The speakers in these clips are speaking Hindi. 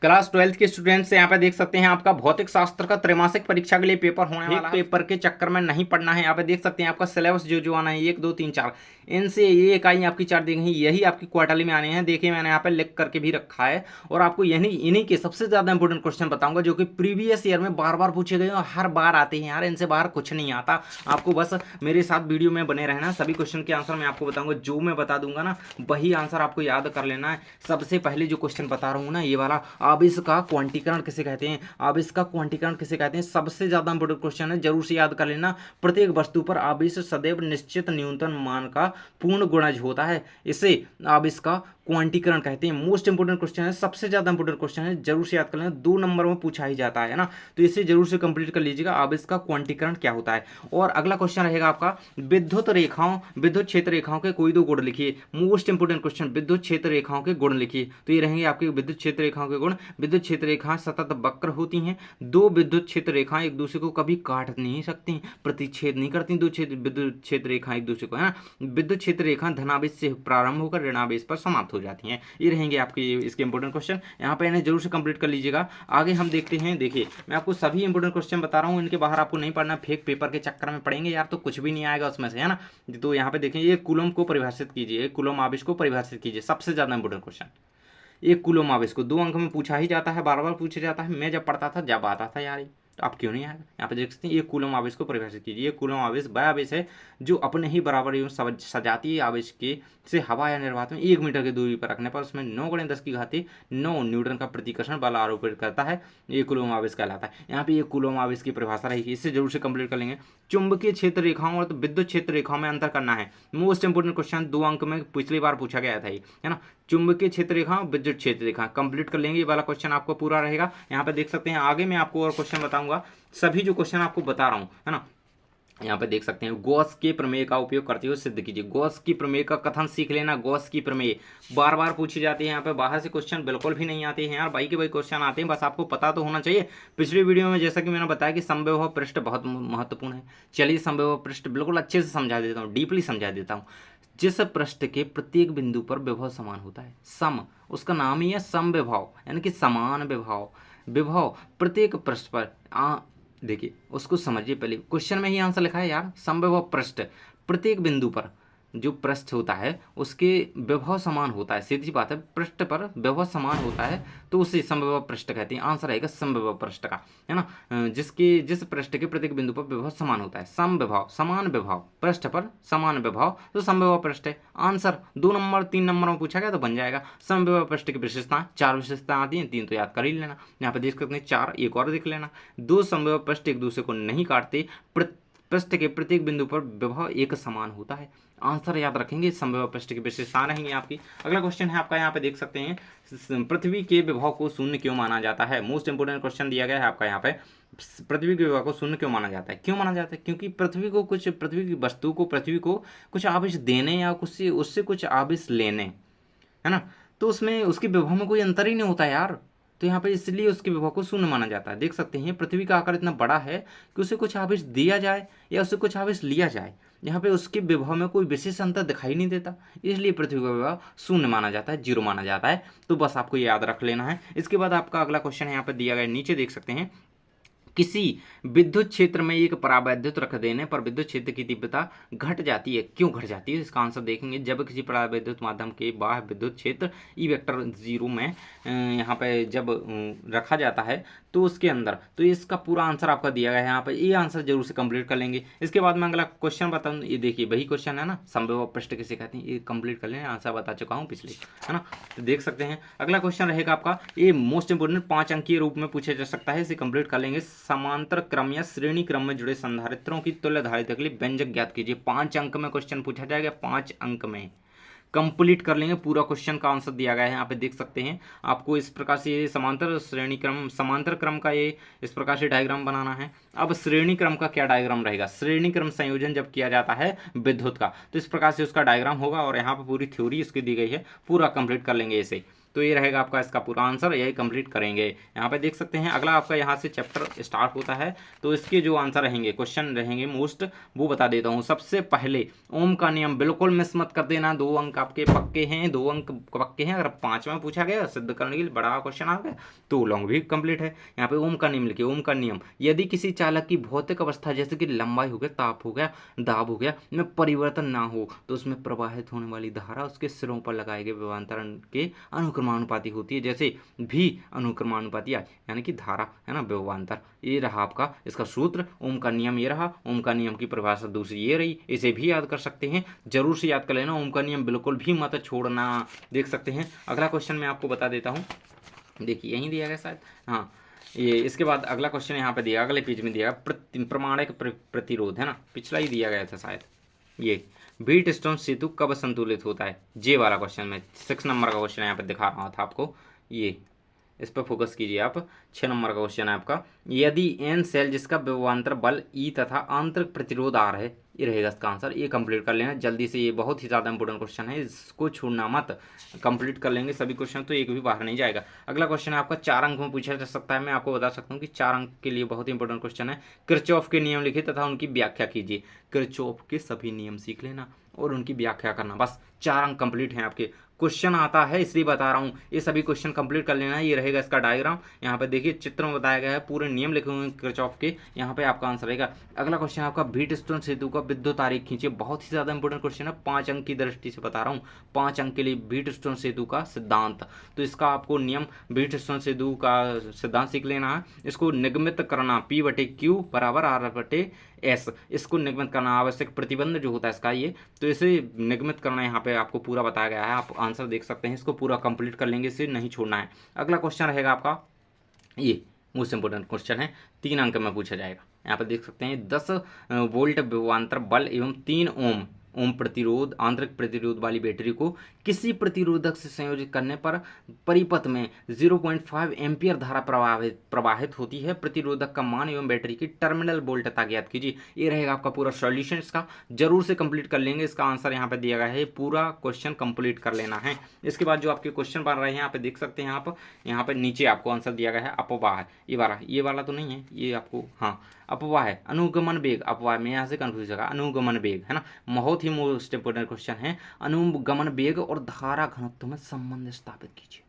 क्लास 12th के स्टूडेंट्स यहाँ पे देख सकते हैं आपका भौतिक शास्त्र का त्रैमासिक परीक्षा के लिए पेपर होने वाला है। पेपर के चक्कर में नहीं पढ़ना है। यहाँ पे देख सकते हैं आपका सिलेबस जो आना है 1 2 3 4 इनसे ये इकाई आपकी 4 दी गई, यही आपकी क्वार्टरली में आने हैं। देखिए मैंने यहाँ पे लिख करके भी रखा है और आपको इन्हीं के सबसे ज्यादा इंपॉर्टेंट क्वेश्चन बताऊंगा जो कि प्रीवियस ईयर में बार बार पूछे गए और हर बार आते हैं यार, इनसे बाहर कुछ नहीं आता। आपको बस मेरे साथ वीडियो में बने रहना, सभी क्वेश्चन के आंसर मैं आपको बताऊंगा। जो मैं बता दूंगा ना वही आंसर आपको याद कर लेना है। सबसे पहले जो क्वेश्चन बता रहा हूँ ना ये वाला, आवेश का क्वांटीकरण किसे कहते हैं, आवेश का क्वांटीकरण किसे कहते हैं, सबसे ज्यादा इंपोर्टेंट क्वेश्चन है, जरूर से याद कर लेना। प्रत्येक वस्तु पर आवेश सदैव निश्चित न्यूनतम मान का पूर्ण गुणज होता है, इसे आवेश का क्वांटीकरण कहते हैं। मोस्ट इंपोर्टेंट क्वेश्चन है, सबसे ज्यादा इंपोर्टेंट क्वेश्चन है, जरूर से याद कर लेना। 2 नंबर में पूछा ही जाता है ना, तो इसे जरूर से कंप्लीट कर लीजिएगा। आवेश का क्वांटीकरण क्या होता है। और अगला क्वेश्चन रहेगा आपका विद्युत रेखाओं, विद्युत क्षेत्र रेखाओं के कोई 2 गुण लिखिए। मोस्ट इंपोर्टेंट क्वेश्चन, विद्युत क्षेत्र रेखाओं के गुण लिखिए। तो ये रहेंगे आपके विद्युत क्षेत्र रेखाओं के गुण। विद्युत क्षेत्र रेखाएं सतत वक्र होती हैं। 2 विद्युत क्षेत्र रेखाएं एक दूसरे को कभी काट नहीं सकती, प्रतिच्छेद नहीं करती। 2 विद्युत क्षेत्र रेखाएं एक दूसरे को, है ना। विद्युत क्षेत्र रेखाएं धनावेश से प्रारंभ होकर ऋणावेश पर समाप्त हो जाती हैं। ये रहेंगे आपके इसके इंपोर्टेंट क्वेश्चन, यहाँ पे इन्हें जरूर से कंप्लीट कर लीजिएगा। आगे हम देखते हैं। देखिए मैं आपको सभी इंपोर्टेंट क्वेश्चन बता रहा हूँ, इनके बाहर आपको नहीं पढ़ना। फेक पेपर के चक्कर में पढ़ेंगे यार तो कुछ भी नहीं आएगा उसमें से, है ना। तो यहाँ पे देखें, ये कूलम को परिभाषित कीजिए, कूलम आवेश को परिभाषित कीजिए, सबसे ज्यादा इंपोर्टेंट क्वेश्चन। एक कूलम आवेश को 2 अंक में पूछा ही जाता है, बार बार पूछा जाता है। मैं जब पढ़ता था जब आता था यार, तो आप क्यों नहीं आएगा। यहाँ पे देख सकते हैं, ये कूलम आवेश को परिभाषित कीजिए। ये कूलम आवेश वह आवेश है जो अपने ही बराबर एवं सजातीय आवेश के से हवा या निर्वात में 1 मीटर की दूरी पर रखने पर उसमें 9 × 10⁻9 न्यूटन का प्रतिकर्षण बल आरोपित करता है। ये कूलम आवेश कहलाता है। यहाँ पे ये कूलम आवेश की परिभाषा रहेगी, इससे जरूर से कंप्लीट कर लेंगे। चुंबकीय क्षेत्र रेखाओं और तो विद्युत क्षेत्र रेखाओं में अंतर करना है। मोस्ट इंपोर्टेंट क्वेश्चन, 2 अंक में पिछली बार पूछा गया था ये, है ना। चुंबकीय क्षेत्र रेखा, विद्युत क्षेत्र रेखा कंप्लीट कर लेंगे। ये वाला क्वेश्चन आपको पूरा रहेगा। यहाँ पे देख सकते हैं, आगे मैं आपको और क्वेश्चन बताऊंगा। सभी जो क्वेश्चन आपको बता रहा हूँ, है ना। यहाँ पे देख सकते हैं, गॉस के प्रमेय का उपयोग करते हुए सिद्ध कीजिए। गॉस की प्रमेय का कथन सीख लेना। गॉस की प्रमेय बार बार पूछी जाती है, यहाँ पे बाहर से क्वेश्चन बिल्कुल भी नहीं आते हैं यार, बाई के बाई क्वेश्चन आते हैं, बस आपको पता तो होना चाहिए। पिछली वीडियो में जैसा कि मैंने बताया कि समविभव पृष्ठ बहुत महत्वपूर्ण है। चलिए समविभव पृष्ठ बिल्कुल अच्छे से समझा देता हूँ, डीपली समझा देता हूँ। जिस पृष्ठ के प्रत्येक बिंदु पर विभव समान होता है, सम, उसका नाम ही है समविभव, यानी कि समान विभव। विभव प्रत्येक पृष्ठ पर देखिए उसको समझिए। पहले क्वेश्चन में ही आंसर लिखा है यार, समविभव पृष्ठ प्रत्येक बिंदु पर जो पृष्ठ होता है उसके विभव समान होता है। सीधी बात है, पृष्ठ पर विभव समान होता है तो उसे समविभव पृष्ठ कहते हैं। आंसर आएगा समविभव पृष्ठ का, है ना। जिस पृष्ठ के प्रत्येक बिंदु पर विभव समान होता है, समविभव, समान विभव, पृष्ठ पर समान विभव, तो समविभव पृष्ठ है। आंसर 2 नंबर 3 नंबर में पूछा गया तो बन जाएगा। समविभव पृष्ठ की विशेषताएं, 4 विशेषताएं आती हैं, 3 तो याद कर ही लेना। यहाँ पे देख सकते हैं 4, एक और देख लेना। 2 समविभव पृष्ठ एक दूसरे को नहीं काटते, पृष्ठ के प्रत्येक बिंदु पर विभव एक समान होता है। आंसर याद रखेंगे, समविभव पृष्ठ की विशेषता रहेंगी आपकी। अगला क्वेश्चन है आपका, यहाँ पे देख सकते हैं, पृथ्वी के विभव को शून्य क्यों माना जाता है। मोस्ट इंपोर्टेंट क्वेश्चन दिया गया है आपका यहाँ पे। पृथ्वी के विभव को शून्य क्यों माना जाता है। क्यों माना जाता है, क्योंकि पृथ्वी की वस्तु को, पृथ्वी को कुछ आवेश देने या उससे कुछ आवेश लेने, है ना, तो उसमें उसके विभव में कोई अंतर ही नहीं होता यार। तो यहाँ पे इसलिए उसके विभव को शून्य माना जाता है। देख सकते हैं पृथ्वी का आकार इतना बड़ा है कि उसे कुछ आवेश दिया जाए या उसे कुछ आवेश लिया जाए, यहाँ पे उसके विभव में कोई विशेष अंतर दिखाई नहीं देता, इसलिए पृथ्वी का विभव शून्य माना जाता है, 0 माना जाता है। तो बस आपको याद रख लेना है। इसके बाद आपका अगला क्वेश्चन यहाँ पे दिया गया, नीचे देख सकते हैं, किसी विद्युत क्षेत्र में एक परावैद्युत रख देने पर विद्युत क्षेत्र की तीव्रता घट जाती है। क्यों घट जाती है, इसका आंसर देखेंगे। जब किसी परावैद्युत माध्यम के बाह्य विद्युत क्षेत्र ई वेक्टर 0 में यहाँ पे जब रखा जाता है तो उसके अंदर, तो इसका पूरा आंसर आपका दिया गया है यहाँ पे। ये आंसर जरूर से कंप्लीट कर लेंगे। इसके बाद मैं अगला क्वेश्चन बताऊँ, ये देखिए वही क्वेश्चन है ना, समविभव पृष्ठ किसे कहते हैं, ये कंप्लीट कर लेंगे, आंसर बता चुका हूँ पिछले, है ना। तो देख सकते हैं अगला क्वेश्चन रहेगा आपका, ये मोस्ट इंपोर्टेंट 5 अंकीय रूप में पूछा जा सकता है, इसे कंप्लीट कर लेंगे। समांतर क्रम या श्रेणी क्रम में जुड़े संधारित्रों की तुल्य धारिता के लिए व्यंजक ज्ञात कीजिए। 5 अंक में क्वेश्चन पूछा जाएगा, 5 अंक में कंप्लीट कर लेंगे। पूरा क्वेश्चन का आंसर दिया गया है, यहाँ पे देख सकते हैं। आपको इस प्रकार से ये समांतर श्रेणी क्रम, समांतर क्रम का ये इस प्रकार से डायग्राम बनाना है। अब श्रेणी क्रम का क्या डायग्राम रहेगा, श्रेणी क्रम संयोजन जब किया जाता है विद्युत का, तो इस प्रकार से उसका डायग्राम होगा और यहाँ पे पूरी थ्योरी इसकी दी गई है, पूरा कंप्लीट कर लेंगे इसे। तो ये रहेगा आपका इसका पूरा आंसर, यही कंप्लीट करेंगे। यहाँ पे देख सकते हैं अगला आपका यहाँ से चैप्टर स्टार्ट होता है, तो इसके जो आंसर रहेंगे, क्वेश्चन रहेंगे मोस्ट, वो बता देता हूँ। सबसे पहले ओम का नियम बिल्कुल मिस मत कर देना, 2 अंक आपके पक्के हैं, 2 अंक पक्के हैं। अगर 5 में पूछा गया सिद्ध करने के लिए बड़ा क्वेश्चन आ गया तो लॉन्ग भी कंप्लीट है। यहाँ पे ओम का नियम लिखिए, ओम का नियम, यदि किसी चालक की भौतिक अवस्था जैसे कि लंबाई हो गया, ताप हो गया, दाब हो गया में परिवर्तन ना हो तो उसमें प्रवाहित होने वाली धारा उसके सिरों पर लगाए गए विभवांतरण के अनुक्रमानुपाती होती है। जैसे भी अनुक्रमानुपाती यानी कि धारा है ना, विभवांतर। ये रहा आपका इसका सूत्र, ओम का नियम ये रहा। ओम का नियम की परिभाषा दूसरी ये रही, इसे भी याद कर सकते हैं, जरूर से याद कर लेना। ओम का नियम बिल्कुल भी मत छोड़ना। देख सकते हैं अगला क्वेश्चन मैं आपको बता देता हूँ, देखिए यहीं दिया गया शायद, हाँ ये इसके बाद अगला क्वेश्चन यहाँ पे दिया, अगले पेज में दिया प्रमाणिक प्रतिरोध है ना, पिछला ही दिया गया था शायद। ये व्हीट स्टोन सेतु कब संतुलित होता है, जे वाला क्वेश्चन में 6 नंबर का क्वेश्चन यहाँ पे दिखा रहा था आपको, ये इस पर फोकस कीजिए आप। 6 नंबर का क्वेश्चन है आपका, यदि एन सेल जिसका विभवांतर बल ई तथा आंतरिक प्रतिरोध आर है, ये रहेगा इसका आंसर। ये कंप्लीट कर लेना जल्दी से, ये बहुत ही ज़्यादा इंपॉर्टेंट क्वेश्चन है, इसको छोड़ना मत। कंप्लीट कर लेंगे सभी क्वेश्चन तो एक भी बाहर नहीं जाएगा। अगला क्वेश्चन है आपका 4 अंक में पूछा जा सकता है, मैं आपको बता सकता हूँ कि 4 अंक के लिए बहुत ही इंपॉर्टेंट क्वेश्चन है। किरचॉफ के नियम लिखिए तथा उनकी व्याख्या कीजिए। किरचॉफ के सभी नियम सीख लेना और उनकी व्याख्या करना, बस 4 अंक कंप्लीट हैं आपके। क्वेश्चन आता है इसलिए बता रहा हूँ, ये सभी क्वेश्चन कंप्लीट कर लेना है। ये रहेगा इसका डायग्राम, यहाँ पे देखिए चित्र में बताया गया है, पूरे नियम लिखे हुए हैं किरचॉफ के, यहाँ पे आपका आंसर रहेगा। अगला क्वेश्चन आपका व्हीट स्टोन सेतु का विद्युत आरेख खींचिए, बहुत ही ज़्यादा इंपॉर्टेंट क्वेश्चन है, 5 अंक की दृष्टि से बता रहा हूँ, 5 अंक के लिए व्हीट स्टोन सेतु का सिद्धांत। तो इसका आपको नियम व्हीट स्टोन सेतु का सिद्धांत सीख लेना है। इसको निगमित करना, P/Q बराबर R/S, इसको निगमित करना, आवश्यक प्रतिबंध जो होता है इसका ये, तो इसे निगमित करना यहाँ पे आपको पूरा बताया गया है, आप आंसर देख सकते हैं। इसको पूरा कंप्लीट कर लेंगे, इसे नहीं छोड़ना है। अगला क्वेश्चन रहेगा आपका, ये मोस्ट इंपोर्टेंट क्वेश्चन है, 3 अंक में पूछा जाएगा। यहाँ पर देख सकते हैं 10 वोल्ट विभवांतर बल एवं 3 ओम प्रतिरोध, आंतरिक प्रतिरोध वाली बैटरी को किसी प्रतिरोधक से संयोजित करने पर परिपथ में 0.5 एम्पियर धारा प्रवाहित होती है। प्रतिरोधक का मान एवं बैटरी की टर्मिनल वोल्टता ज्ञात कीजिए। ये रहेगा आपका पूरा सॉल्यूशन, इसका जरूर से कंप्लीट कर लेंगे। इसका आंसर यहाँ पे दिया गया है, पूरा क्वेश्चन कंप्लीट कर लेना है। इसके बाद जो आपके क्वेश्चन बन रहे हैं यहाँ पे देख सकते हैं आप, यहाँ पे नीचे आपको आंसर दिया गया है अपवाह, ये वाला तो नहीं है, ये आपको हाँ अपवाह है, अनुगमन वेग, अपवाह में यहाँ से कंफ्यूज होगा, अनुगमन वेग है ना, बहुत ही मोस्ट इंपोर्टेंट क्वेश्चन है। अनुगमन वेग और धारा घनत्व में संबंध स्थापित कीजिए,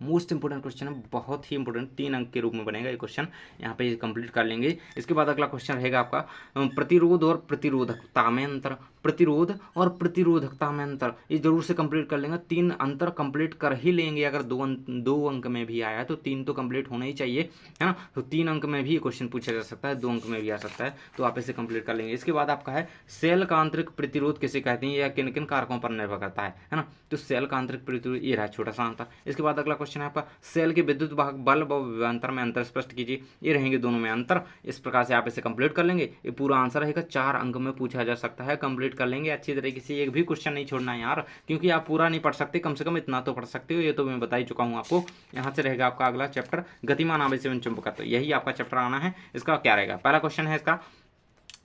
मोस्ट इंपोर्टेंट क्वेश्चन है, बहुत ही इंपोर्टेंट, 3 अंक के रूप में बनेगा ये क्वेश्चन, यहाँ पे कंप्लीट कर लेंगे। इसके बाद अगला क्वेश्चन रहेगा आपका प्रतिरोध और प्रतिरोधकता में अंतर, प्रतिरोध और प्रतिरोधकता में अंतर, ये जरूर से कंप्लीट कर लेंगे। 3 अंतर कंप्लीट कर ही लेंगे, अगर 2 अंक में भी आया तो 3 तो कंप्लीट होना ही चाहिए है ना, तो 3 अंक में भी क्वेश्चन पूछा जा सकता है, 2 अंक में भी आ सकता है, तो आप इसे कंप्लीट कर लेंगे। इसके बाद आपका है सेल का आंतरिक प्रतिरोध किसे कहते हैं, या किन किन कारकों पर निर्भर करता है ना, तो सेल का आंतरिक प्रतिरोध ये रहा छोटा सा अंतर। इसके बाद अगला क्वेश्चन है आपका सेल के विद्युत वाहक बल व विभवांतर में अंतर स्पष्ट कीजिए, ये रहेंगे दोनों में अंतर। इस प्रकार से आप इसे कंप्लीट कर लेंगे, ये पूरा आंसर रहेगा, 4 अंक में पूछा जा सकता है, कंप्लीट कर लेंगे अच्छी तरीके से। एक भी क्वेश्चन नहीं छोड़ना है यार, क्योंकि आप पूरा नहीं पढ़ सकते, कम से कम इतना तो पढ़ सकते हो, ये तो मैं बता ही चुका हूँ आपको। यहाँ से रहेगा आपका अगला चैप्टर गतिमान आवेश एवं चुंबकत्व, यही आपका चैप्टर आना है। इसका क्या रहेगा, पहला क्वेश्चन है इसका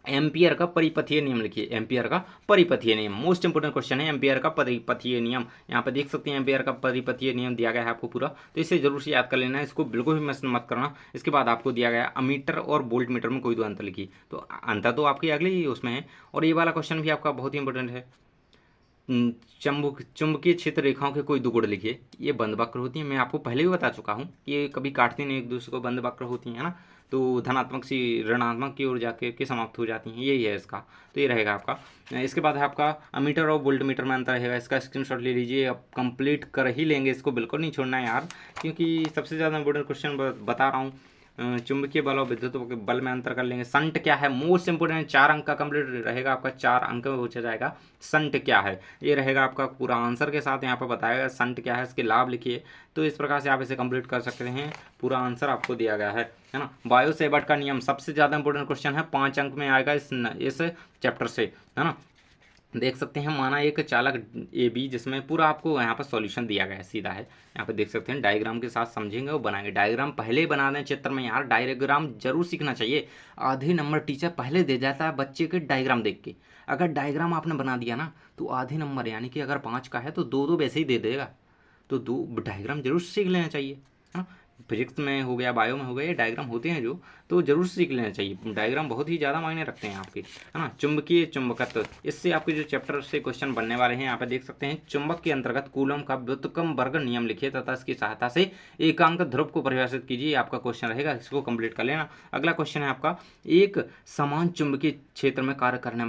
एम्पियर का परिपथीय नियम लिखिए, एम्पियर का परिपथीय नियम, मोस्ट इंपोर्टेंट क्वेश्चन है एम्पियर का परिपथीय नियम। यहाँ पे देख सकते हैं एम्पियर का परिपथीय नियम दिया गया है आपको पूरा, तो इसे जरूर से याद कर लेना है, इसको बिल्कुल भी मिस मत करना। इसके बाद आपको दिया गया अमीटर और वोल्ट मीटर में कोई दो अंतर लिखिए, तो अंतर तो आपके अगले ही उसमें है। और ये वाला क्वेश्चन भी आपका बहुत ही इंपॉर्टेंट है, चुंबकीय क्षेत्र रेखाओं के कोई 2 गुण लिखिए। ये बंद वक्र होती हैं, मैं आपको पहले भी बता चुका हूँ, ये कभी काटती नहीं एक दूसरे को, बंद वक्र होती हैं ना, तो धनात्मक से ऋणात्मक की ओर जाके के समाप्त हो जाती हैं, यही है इसका, तो ये रहेगा आपका। इसके बाद है आपका अमीटर और वोल्ट मीटर में अंतर रहेगा, इसका स्क्रीनशॉट ले लीजिए, अब कंप्लीट कर ही लेंगे, इसको बिल्कुल नहीं छोड़ना है यार, क्योंकि सबसे ज़्यादा इंपॉर्टेंट क्वेश्चन बता रहा हूँ। चुंबकीय बल और विद्युत बल में अंतर कर लेंगे। संट क्या है, मोस्ट इंपोर्टेंट, 4 अंक का कंप्लीट रहेगा आपका, 4 अंक में पूछा जाएगा संट क्या है, ये रहेगा आपका पूरा आंसर के साथ यहाँ पर बताएगा संट क्या है, इसके लाभ लिखिए। तो इस प्रकार से आप इसे कंप्लीट कर सकते हैं, पूरा आंसर आपको दिया गया है ना। बायो सेवर्ट का नियम सबसे ज़्यादा इंपॉर्टेंट क्वेश्चन है, 5 अंक में आएगा इस चैप्टर से, है ना। देख सकते हैं, माना एक चालक ए बी, जिसमें पूरा आपको यहाँ पर सॉल्यूशन दिया गया है, सीधा है, यहाँ पे देख सकते हैं, डायग्राम के साथ समझेंगे और बनाएंगे। डायग्राम पहले ही बना दें चित्र में यार, डायग्राम जरूर सीखना चाहिए, आधे नंबर टीचर पहले दे जाता है बच्चे के डायग्राम देख के। अगर डायग्राम आपने बना दिया ना तो आधे नंबर, यानी कि अगर 5 का है तो 2 वैसे ही दे देगा, तो 2 डायग्राम जरूर सीख लेना चाहिए, है ना। फिजिक्स में हो गया, बायो में हो गया, ये डायग्राम होते हैं जो, तो जरूर सीख लेना चाहिए। डायग्राम बहुत ही ज़्यादा मायने रखते हैं आपके, है ना। चुंबकीय चुंबकत्व, इससे आपके जो चैप्टर से क्वेश्चन बनने वाले हैं यहाँ पे देख सकते हैं। चुंबक के अंतर्गत कूलम का व्युत्क्रम वर्ग नियम लिखिए तथा इसकी सहायता से एकांक ध्रुव को परिभाषित कीजिए, आपका क्वेश्चन रहेगा, इसको कंप्लीट कर लेना। अगला क्वेश्चन है आपका, एक समान चुंबकीय क्षेत्र में कार्य करने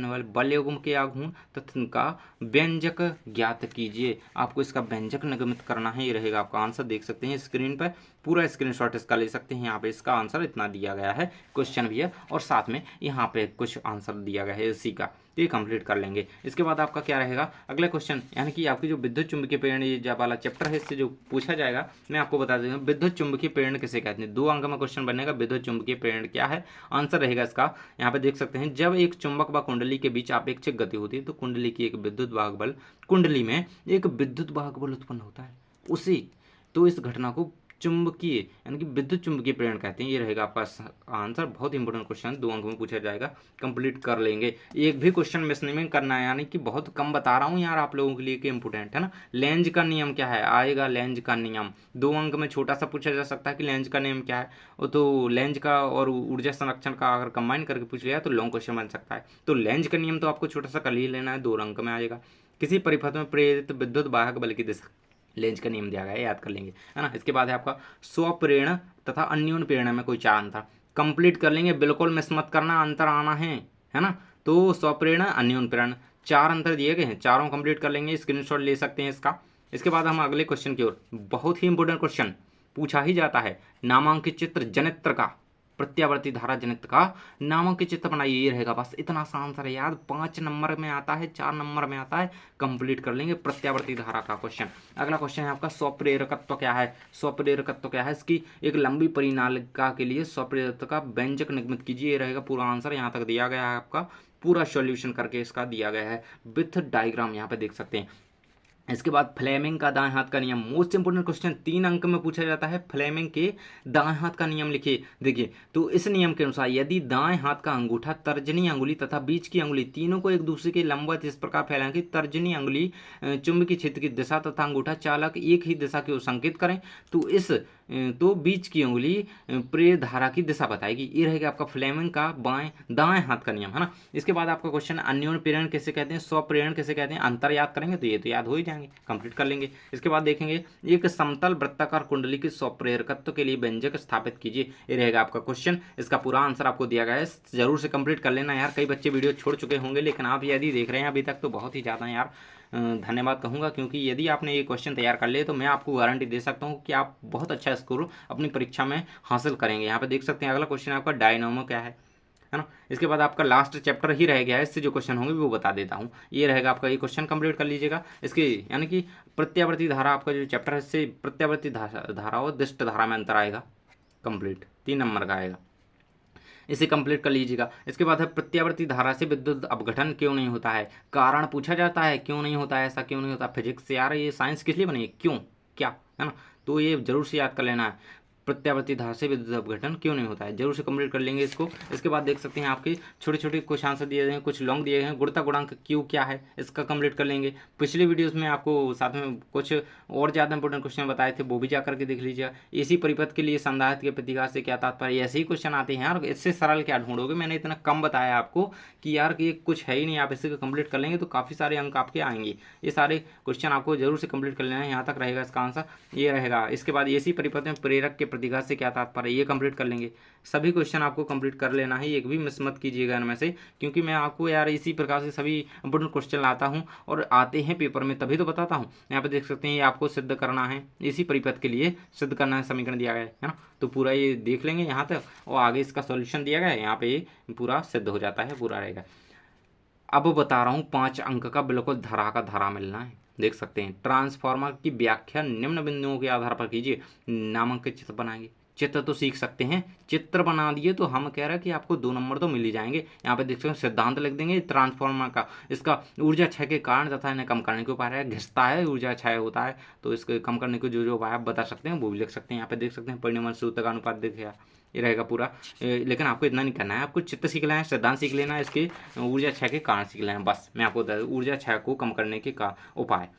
वाले बलयुग्म के आघूर्ण तथा का व्यंजक ज्ञात कीजिए, आपको इसका व्यंजक निगमित करना है। ये रहेगा आपका आंसर, देख सकते हैं स्क्रीन पर, पूरा स्क्रीनशॉट इसका ले सकते हैं। यहाँ पे इसका आंसर इतना दिया गया है, क्वेश्चन भी है और साथ में यहाँ पे कुछ आंसर दिया गया है इसी का, तो ये कंप्लीट कर लेंगे। इसके बाद आपका क्या रहेगा अगला क्वेश्चन, यानी कि आपकी जो विद्युत चुंबकीय प्रेरण ये जब वाला चैप्टर है, इससे जो पूछा जाएगा मैं आपको बता देता हूँ। विद्युत चुंबकीय प्रेरण किसे कहते हैं, 2 अंक में क्वेश्चन बनेगा। विद्युत चुंबकीय प्रेरण क्या है, आंसर रहेगा इसका यहाँ पे देख सकते हैं, जब एक चुंबक व कुंडली के बीच अपेक्षिक गति होती है तो कुंडली की एक विद्युत वाहक बल, कुंडली में एक विद्युत वाहक बल उत्पन्न होता है उसी, तो इस घटना को चुंबकीय यानी कि विद्युत चुंबकीय प्रेरण कहते हैं। ये रहेगा आपका आंसर, बहुत इंपॉर्टेंट क्वेश्चन, 2 अंक में पूछा जाएगा, कंप्लीट कर लेंगे। एक भी क्वेश्चन मिस नहीं करना है, यानी कि बहुत कम बता रहा हूँ यार आप लोगों के लिए कि इंपॉर्टेंट है ना। लेंज का नियम क्या है, आएगा लेंज का नियम, 2 अंक में छोटा सा पूछा जा सकता है कि लेंज का नियम क्या है, वो तो लेंज का और ऊर्जा संरक्षण का अगर कंबाइन करके पूछ लिया तो लॉन्ग क्वेश्चन बन सकता है। तो लेंज का नियम तो आपको छोटा सा कर ही लेना है, 2 अंक में आएगा। किसी परिपथ में प्रेरित विद्युत वाहक बल की दिशा, लेंज का नियम दिया गया है, याद कर लेंगे, है ना। इसके बाद है आपका स्वप्रेरण तथा अन्योन्य प्रेरणा में कोई 4 अंतर, कंप्लीट कर लेंगे, बिल्कुल मिस मत करना, अंतर आना है ना। तो स्वप्रेरण अन्योन्य प्रेरण 4 अंतर दिए गए हैं, चारों कंप्लीट कर लेंगे, स्क्रीनशॉट ले सकते हैं इसका। इसके बाद हम अगले क्वेश्चन की ओर, बहुत ही इंपॉर्टेंट क्वेश्चन पूछा ही जाता है, नामांकित चित्र जनित्र का, प्रत्यावर्ती धारा जनित्र का नामांकित चित्र बनाइए। ये रहेगा, बस इतना सा आंसर है याद, 5 नंबर में आता है, 4 नंबर में आता है, कंप्लीट कर लेंगे प्रत्यावर्ती धारा का क्वेश्चन। अगला क्वेश्चन है आपका, स्वप्रेरकत्व क्या है, स्वप्रेरकत्व क्या है, इसकी एक लंबी परिनालिका के लिए स्वप्रेरकत्व का व्यंजक निगमित कीजिए। ये रहेगा पूरा आंसर, यहाँ तक दिया गया है, आपका पूरा सॉल्यूशन करके इसका दिया गया है विथ डायग्राम, यहाँ पे देख सकते हैं। इसके बाद फ्लेमिंग का दाएं हाथ का नियम, मोस्ट इंपोर्टेंट क्वेश्चन, 3 अंक में पूछा जाता है। फ्लेमिंग के दाएं हाथ का नियम लिखिए, देखिए तो इस नियम के अनुसार यदि दाएं हाथ का अंगूठा, तर्जनी अंगुली तथा बीच की अंगुली तीनों को एक दूसरे के लंबवत इस प्रकार फैलाएं कि तर्जनी अंगुली चुंबकीय क्षेत्र की दिशा तथा अंगूठा चालक एक ही दिशा की ओर संकेत करें, तो बीच की अंगुली प्रेर धारा की दिशा बताएगी। ये रहेगा आपका फ्लेमिंग का दाएं हाथ का नियम, है ना। इसके बाद आपका क्वेश्चन, अन्योन्य प्रेरण किसे कहते हैं, स्वप्रेरण किसे कहते हैं, अंतर याद करेंगे तो ये तो याद हो ही जाएंगे, कंप्लीट कर लेंगे। इसके बाद देखेंगे, एक समतल वृत्ताकार कुंडली के स्वप्रेरकत्व के लिए व्यंजक स्थापित कीजिए। ये रहेगा आपका क्वेश्चन, इसका पूरा आंसर आपको दिया गया है, जरूर से कंप्लीट कर लेना यार। कई बच्चे वीडियो छोड़ चुके होंगे, लेकिन आप यदि देख रहे हैं अभी तक तो बहुत ही ज़्यादा यार धन्यवाद कहूँगा, क्योंकि यदि आपने ये क्वेश्चन तैयार कर लिए तो मैं आपको गारंटी दे सकता हूँ कि आप बहुत अच्छा स्कोर अपनी परीक्षा में हासिल करेंगे। यहाँ पे देख सकते हैं अगला क्वेश्चन आपका, डायनामो क्या है ना। इसके बाद आपका लास्ट चैप्टर ही रह गया है, इससे जो क्वेश्चन होंगे वो बता देता हूँ। ये रहेगा आपका, ये क्वेश्चन कंप्लीट कर लीजिएगा। इसके यानी कि प्रत्यावर्ती धारा आपका जो चैप्टर है, इससे प्रत्यावर्ती धारा और दिष्ट धारा में अंतर आएगा, कंप्लीट 3 नंबर का आएगा, इसे कंप्लीट कर लीजिएगा। इसके बाद है, प्रत्यावर्ती धारा से विद्युत अपघटन क्यों नहीं होता है, कारण पूछा जाता है, क्यों नहीं होता है, ऐसा क्यों नहीं होता। फिजिक्स से यार, ये साइंस किस लिए बनी, क्यों क्या, है ना, तो ये जरूर से याद कर लेना है, प्रत्यावर्ती धारा से विद्युत अपघटन क्यों नहीं होता है, जरूर से कंप्लीट कर लेंगे इसको। इसके बाद देख सकते हैं आपके छोटे छोटे कुछ आंसर दिए गए हैं, कुछ लॉन्ग दिए गए हैं। गुरुत्व गुणांक क्यू क्या है, इसका कंप्लीट कर लेंगे। पिछले वीडियोस में आपको साथ में कुछ और ज़्यादा इंपॉर्टेंट क्वेश्चन बताए थे, वो भी जा करके देख लीजिए। इसी परिपथ के लिए संधारित्र के प्रतिकार से क्या तात्पर्य, ऐसे ही क्वेश्चन आते हैं यार, इससे सरल क्या ढूंढोगे। मैंने इतना कम बताया आपको कि यार कि कुछ है ही नहीं, आप इसे कंप्लीट कर लेंगे तो काफ़ी सारे अंक आपके आएंगे। ये सारे क्वेश्चन आपको जरूर से कंप्लीट कर लेना है, यहाँ तक रहेगा इसका आंसर, ये रहेगा। इसके बाद इसी परिपथ में प्रेरक के प्रतिकार से क्या पर ये कंप्लीट कर लेंगे। सभी क्वेश्चन आपको कंप्लीट कर लेना है, एक भी मिस मत कीजिएगा इनमें से, क्योंकि मैं आपको यार इसी प्रकार से सभी इंपोर्टेंट क्वेश्चन लाता हूं और आते हैं पेपर में, तभी तो बताता हूं। यहाँ पे देख सकते हैं, ये आपको सिद्ध करना है, इसी परिपथ के लिए सिद्ध करना है, समीकरण दिया गया है ना, तो पूरा ये देख लेंगे यहाँ तक, और आगे इसका सॉल्यूशन दिया गया है, यहाँ पे पूरा सिद्ध हो जाता है, पूरा रहेगा। अब बता रहा हूँ 5 अंक का बिल्कुल धरा का धरा मिलना है, देख सकते हैं। ट्रांसफार्मर की व्याख्या निम्न बिंदुओं के आधार पर कीजिए, नामांकित चित्र बनाएंगे। चित्र तो सीख सकते हैं, चित्र बना दिए तो हम कह रहे हैं कि आपको 2 नंबर तो मिल ही जाएंगे। यहाँ पे देख सकते हैं, सिद्धांत लिख देंगे ट्रांसफार्मर का, इसका ऊर्जा क्षय के कारण तथा इन्हें कम करने के उपाय है, घिसता है ऊर्जा क्षय होता है, तो इसको कम करने के जो उपाय आप बता सकते हैं वो भी लिख सकते हैं। यहाँ पे देख सकते हैं, परिणाम सूत्र का अनुपात दिखेगा, ये रहेगा पूरा। लेकिन आपको इतना नहीं करना है, आपको चित्र सीख लेना है, सिद्धांत सीख लेना है, इसके ऊर्जा क्षय के कारण सीख लेना है, बस। मैं आपको ऊर्जा क्षय को कम करने के का उपाय,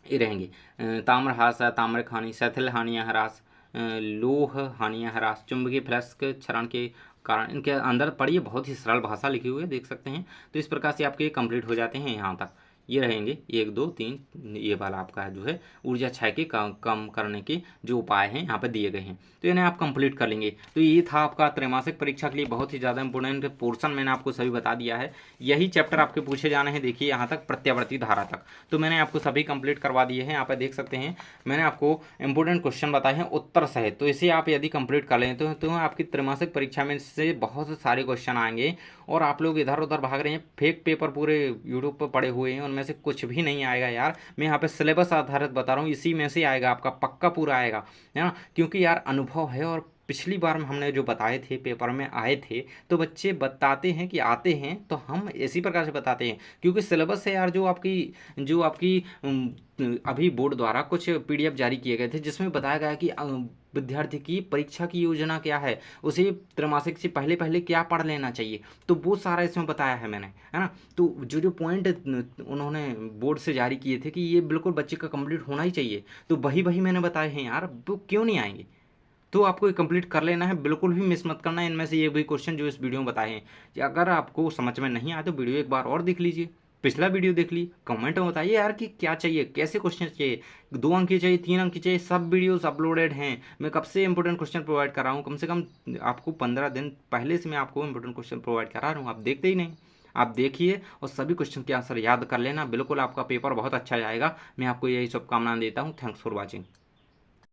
ये रहेंगे ताम्रहास, ताम्र हानि, सैथिल हानियाँ ह्रास, लोह हानियाँ ह्रास, चुंबकीय फ्लक्स के क्षरण के कारण। इनके अंदर पढ़िए, बहुत ही सरल भाषा लिखी हुई है, देख सकते हैं। तो इस प्रकार से आपके कंप्लीट हो जाते हैं यहाँ तक। ये रहेंगे 1 2 3, ये वाला आपका जो है ऊर्जा क्षय के कम करने के जो उपाय हैं यहाँ पे दिए गए हैं, तो इन्हें आप कंप्लीट कर लेंगे। तो ये था आपका त्रैमासिक परीक्षा के लिए बहुत ही ज़्यादा इंपॉर्टेंट पोर्शन, मैंने आपको सभी बता दिया है। यही चैप्टर आपके पूछे जाने हैं, देखिए यहाँ तक प्रत्यावर्ती धारा तक, तो मैंने आपको सभी कंप्लीट करवा दिए हैं। यहाँ पर देख सकते हैं मैंने आपको इंपॉर्टेंट क्वेश्चन बताए हैं उत्तर सहित, तो इसे आप यदि कंप्लीट कर लें तो आपकी त्रैमासिक परीक्षा में से बहुत सारे क्वेश्चन आएंगे। और आप लोग इधर उधर भाग रहे हैं, फेक पेपर पूरे यूट्यूब पर पड़े हुए हैं, उनमें से कुछ भी नहीं आएगा यार। मैं यहाँ पे सिलेबस आधारित बता रहा हूँ, इसी में से आएगा आपका पक्का पूरा आएगा, है ना। क्योंकि यार अनुभव है, और पिछली बार में हमने जो बताए थे पेपर में आए थे, तो बच्चे बताते हैं कि आते हैं, तो हम इसी प्रकार से बताते हैं। क्योंकि सिलेबस है यार, जो आपकी अभी बोर्ड द्वारा कुछ PDF जारी किए गए थे, जिसमें बताया गया कि विद्यार्थी की परीक्षा की योजना क्या है, उसे त्रैमासिक से पहले पहले क्या पढ़ लेना चाहिए, तो वो सारा इसमें बताया है मैंने, है ना। तो जो पॉइंट उन्होंने बोर्ड से जारी किए थे कि ये बिल्कुल बच्चे का कंप्लीट होना ही चाहिए, तो वही मैंने बताए हैं यार, वो क्यों नहीं आएंगे। तो आपको ये कंप्लीट कर लेना है, बिल्कुल भी मिस मत करना है इनमें से ये भी क्वेश्चन जो इस वीडियो में बताए हैं। कि अगर आपको समझ में नहीं आए तो वीडियो एक बार और देख लीजिए, पिछला वीडियो देख ली, कमेंट में बताइए यार कि क्या चाहिए, कैसे क्वेश्चन चाहिए, 2 अंक की चाहिए, 3 अंक की चाहिए, सब वीडियोस अपलोडेड हैं। मैं कब से इंपॉर्टेंट क्वेश्चन प्रोवाइड कर रहा हूँ, कम से कम आपको 15 दिन पहले से मैं आपको इंपॉर्टेंट क्वेश्चन प्रोवाइड करा रहा हूँ, आप देखते ही नहीं। आप देखिए और सभी क्वेश्चन के आंसर याद कर लेना, बिल्कुल आपका पेपर बहुत अच्छा जाएगा। मैं आपको यही शुभकामनाएं देता हूँ। Thanks for watching.